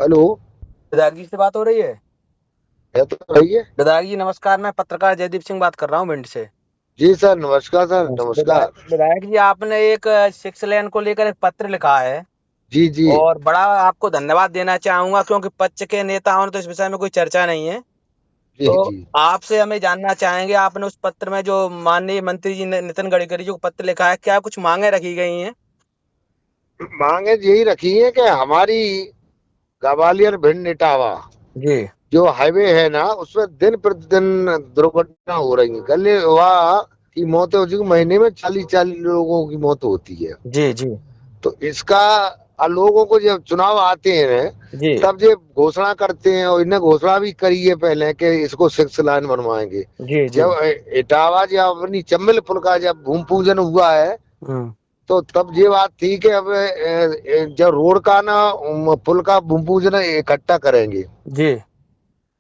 Hello. विधायक जी से बात हो रही है। है तो रही है। विधायक जी नमस्कार, मैं पत्रकार जयदीप सिंह बात कर रहा हूँ भिंड से। जी सर, नमस्कार सर, विधायक नमस्कार। विधायक जी, आपने एक 6 लेन को लेकर एक पत्र लिखा है जी जी। और बड़ा आपको धन्यवाद देना चाहूंगा, क्योंकि पक्ष के नेताओं ने तो इस विषय में कोई चर्चा नहीं है। जी तो जी। आपसे हमें जानना चाहेंगे, आपने उस पत्र में जो माननीय मंत्री जी ने नितिन गडकरी जी को पत्र लिखा है, क्या कुछ मांगे रखी गई हैं? मांगे यही रखी है कि हमारी ग्वालियर भिंड इटावा जी जो हाईवे है ना, उसमें दिन प्रतिदिन दुर्घटना हो रही है। गले हुआ की मौतें हो चुकी, महीने में 40-40 लोगों की मौत होती है। जी जी तो इसका लोगों को जब चुनाव आते हैं जी तब ये घोषणा करते हैं, और इन्हें घोषणा भी करी है पहले कि इसको 6 लाइन बनवाएंगे। जी जी। जब इटावा जब अपनी चम्बल पुल का जब भूमि पूजन हुआ है, हम्म। तो तब ये बात थी कि अब जब रोड का ना पुल का भूमि पूजन इकट्ठा करेंगे। जी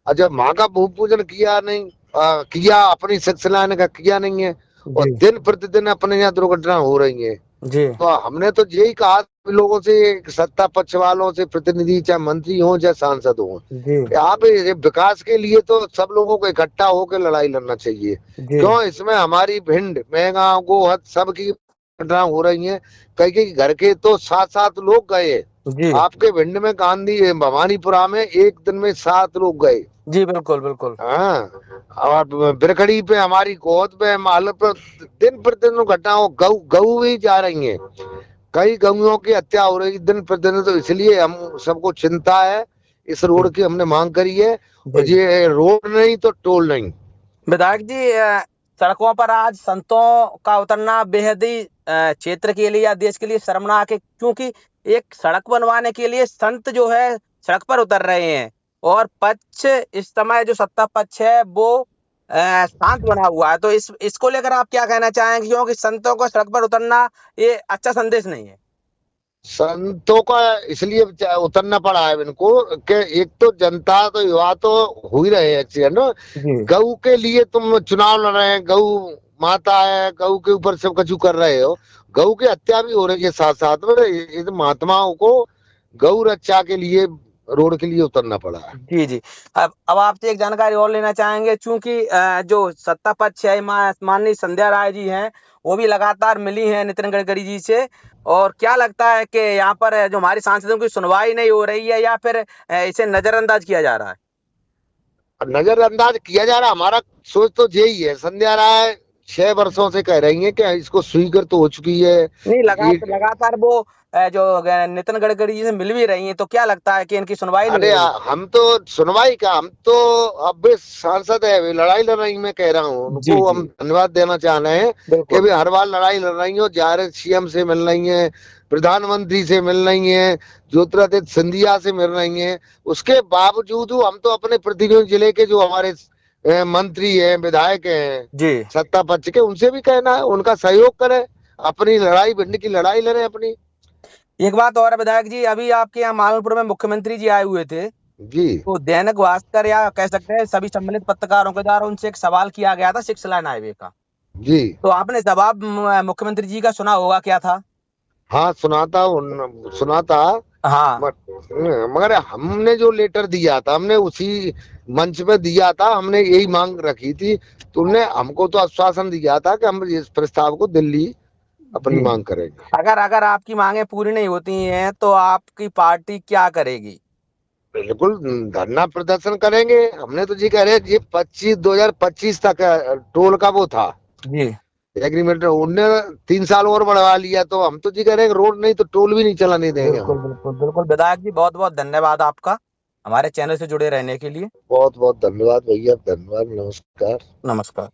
और जब माँ का भूमि पूजन किया नहीं, किया अपनी 6 लाइन का किया नहीं है, और जी दिन प्रतिदिन अपने यहाँ दुर्घटना हो रही है। जी तो हमने तो यही कहा लोगों से, सत्ता पक्ष वालों से, प्रतिनिधि चाहे मंत्री हो चाहे सांसद हो, जी कि आप ये विकास के लिए तो सब लोगों को इकट्ठा होकर लड़ाई लड़ना चाहिए। जी क्यों इसमें हमारी भिंड मेहगांव गोहद सबकी घटना हो रही है। कई कई घर के तो 7-7 लोग गए। जी आपके भिंड में गांधी भवानीपुरा में एक दिन में 7 लोग गए। जी। बिल्कुल बिल्कुल। हाँ। और बिरखड़ी पे हमारी गोद पे माल पर दिन प्रतिदिन घटनाओं गऊ गऊ ही जा रही हैं। कई गऊओं की हत्या हो रही है दिन प्रतिदिन। तो इसलिए हम सबको चिंता है। इस जी रोड की हमने मांग करी है। और जी। ये रोड नहीं तो टोल नहीं। विधायक जी, सड़कों पर आज संतों का उतरना बेहद ही क्षेत्र के लिए या देश के लिए शर्मनाक है, क्योंकि एक सड़क बनवाने के लिए संत जो है सड़क पर उतर रहे हैं, और पक्ष इस समय जो सत्ता पक्ष है वो शांत बना हुआ है। तो इस इसको लेकर आप क्या कहना चाहेंगे, क्योंकि संतों को सड़क पर उतरना ये अच्छा संदेश नहीं है। संतों का इसलिए उतरना पड़ा है इनको कि एक तो जनता तो युवा तो हो ही रहे हैं एक्सीडेंट। जी गऊ के लिए तुम चुनाव लड़ रहे हैं, गऊ माता है, गऊ के ऊपर सब कुछ कर रहे हो। गऊ की हत्या भी हो रही है साथ साथ में। इस महात्माओं को गऊ रक्षा के लिए रोड के लिए उतरना पड़ा है। जी जी। अब आपसे एक जानकारी और लेना चाहेंगे, क्योंकि जो सत्ता पक्ष है, माननीय संध्या राय जी हैं, वो भी लगातार मिली हैं नितिन गडकरी जी से। और क्या लगता है कि यहाँ पर जो हमारी सांसदों की सुनवाई नहीं हो रही है, या फिर इसे नजरअंदाज किया जा रहा है? नजरअंदाज किया जा रहा। हमारा सोच तो यही है। संध्या राय 6 वर्षों से कह रही है कि इसको स्वीकृत तो हो चुकी है। नहीं, ये लगातार लगातार वो जो नितिन गडकरी जी से मिल भी रही हैं, तो क्या लगता है कि इनकी सुनवाई नहीं अरे हो रही? हम तो सुनवाई का, हम तो अब भी सांसद है, वे लड़ाई लड़ रही। मैं कह रहा हूँ जी उनको जी। हम धन्यवाद देना चाह रहे हैं कि बिल्कुल। भी हर बार लड़ाई लड़ रही हो, जा रहे सीएम से मिल रही हैं, प्रधानमंत्री से मिल रही हैं, ज्योतिरादित्य सिंधिया से मिल रही हैं। उसके बावजूद हम तो अपने प्रतिनिधि जिले के जो हमारे मंत्री हैं, विधायक हैं, जी। सत्ता पक्ष के, उनसे भी कहना है उनका सहयोग करें, अपनी लड़ाई भिंड की लड़ाई लड़े अपनी। एक बात और है विधायक जी, अभी आपके यहाँ मालपुर में मुख्यमंत्री जी आए हुए थे, जी तो दैनिक भास्कर या कह सकते हैं सभी सम्मिलित पत्रकारों के द्वारा उनसे एक सवाल किया गया था 6 लाइन हाईवे का। जी। तो आपने जवाब मुख्यमंत्री जी का सुना होगा, क्या था? हाँ सुनाता, सुनाता। हाँ मगर हमने जो लेटर दिया था, हमने उसी मंच पे दिया था। हमने यही मांग रखी थी। तुमने हमको तो आश्वासन दिया था कि हम इस प्रस्ताव को दिल्ली अपनी जी। मांग करेंगे। अगर अगर आपकी मांगे पूरी नहीं होती हैं तो आपकी पार्टी क्या करेगी? बिल्कुल धरना प्रदर्शन करेंगे। हमने तो जी कह रहे ये 2025 तक टोल का वो था जी। एग्रीमेंट, उनने 3 साल और बढ़वा लिया। तो हम तो जी कह रहे हैं रोड नहीं तो टोल भी नहीं चलाने देंगे बिल्कुल हम। बिल्कुल बिल्कुल। विधायक जी, बहुत बहुत धन्यवाद आपका हमारे चैनल से जुड़े रहने के लिए। बहुत बहुत धन्यवाद भैया, धन्यवाद, नमस्कार। नमस्कार।